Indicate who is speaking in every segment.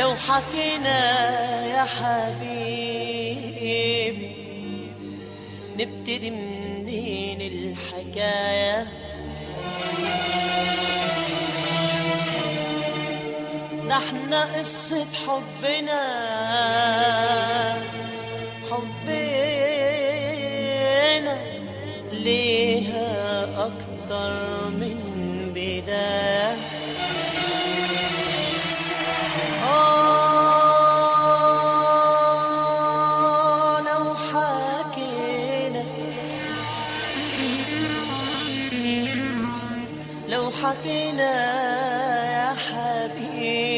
Speaker 1: لو حكينا يا حبيبي نبتدي منين الحكاية؟ ده احنا قصة حبنا ليها أكتر من بداية. لو حكينا يا حبيبي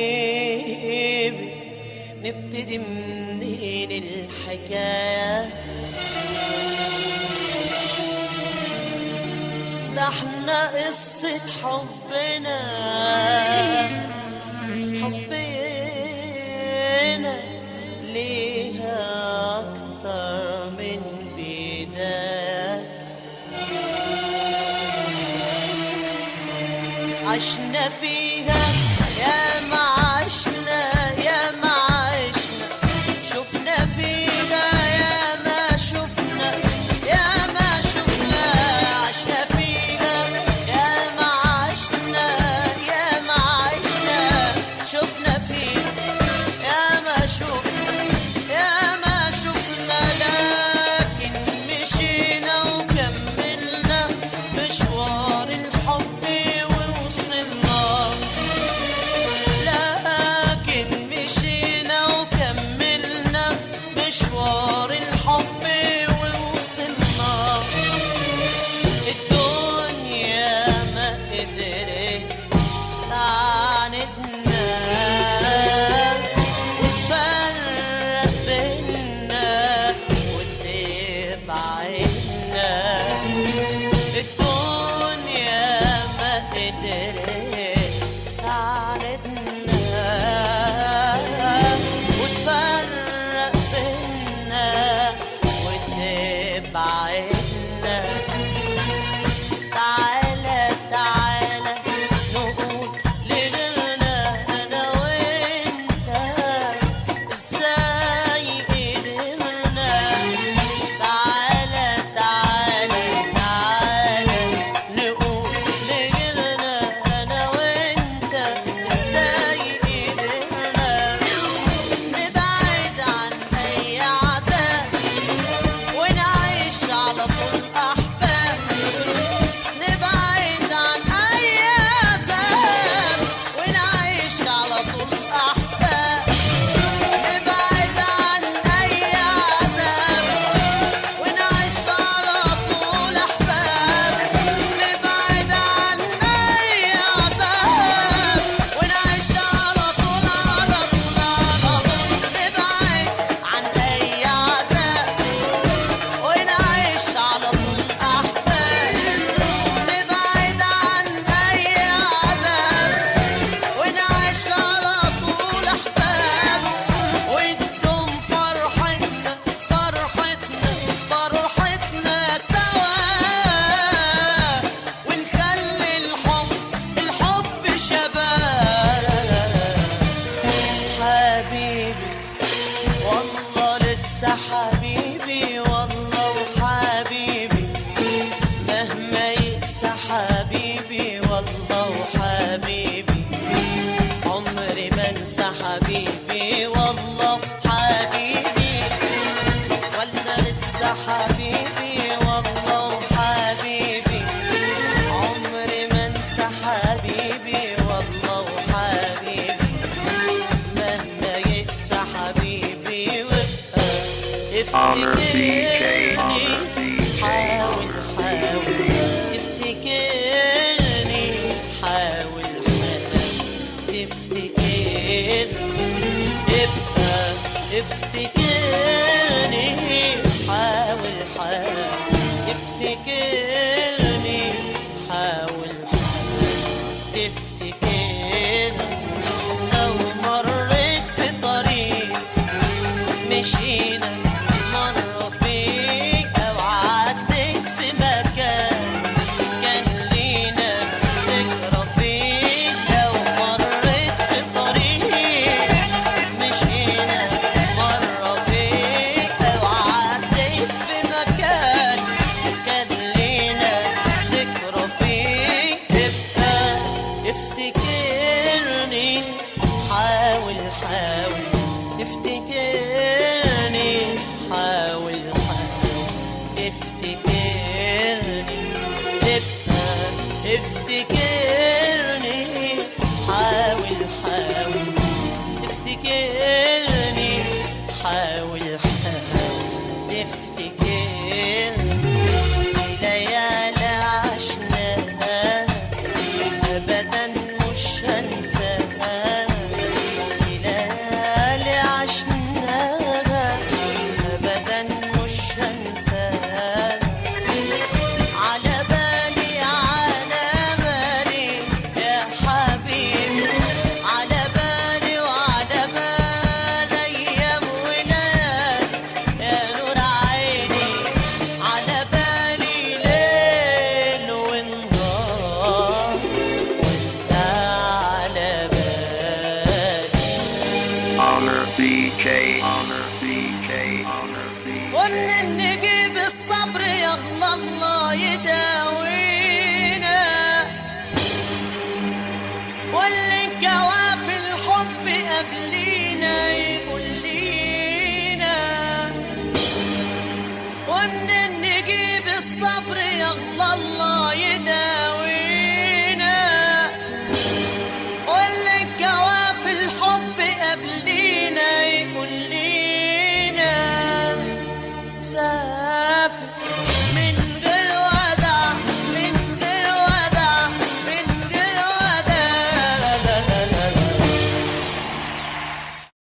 Speaker 1: نبتدي منين الحكاية؟ ده احنا قصة حبنا ليها أكتر من بداية. عشنا فيها يا ما عشنا يا ما عشنا، شفنا فيها يا ما شفنا يا ما شفنا، عشنا فيها يا ما عشنا يا ما عشنا، شفنا فيها يا ما شفنا يا ما شفنا، لكن مشينا وكملنا مشوار الحب ووصلنا، لكن مشينا وكملنا مشوار الحب ووصلنا. الدنيا ما قدرت تعاندنا وتفرق بينا وتبعدنا، الدنيا ما قدرت تعاندنا وتفرق بينا وتبعدنا. تعالى تعالى نقول لغيرنا أنا وإنت إزاي قدرنا. تعالى تعالى تعالى نقول لغيرنا أنا وإنت إزاي قدرنا. نبعد عن أي عذاب ونعيش على طول أحباب، نبعد عن أي عذاب ونعيش على طول أحباب، نبعد عن أي عذاب ونعيش على طول أحباب، نبعد عن أي عذاب ونعيش على طول على طول على طول، نبعد عن أي عذاب ونعيش على طول أحباب، نبعد عن أي عذاب ونعيش على طول أحباب، وتدوم فرحتنا فرحتنا سوا، ونخلي الحب شباب. حبيبي والله لسه حبيبي والله وحبيبي مهما يقسى حبيبي والله وحبيبي عمري ما انسى حبيبي والله وحبيبي، ولا لسه حبيبي والله وحبيبي عمري ما انسى حبيبي والله وحبيبي مهما يقسى حبيبي وابقى
Speaker 2: Honor DJ,
Speaker 1: افتكرني حاول تفتكرني، حاول تفتكرني، ابقى افتكرني.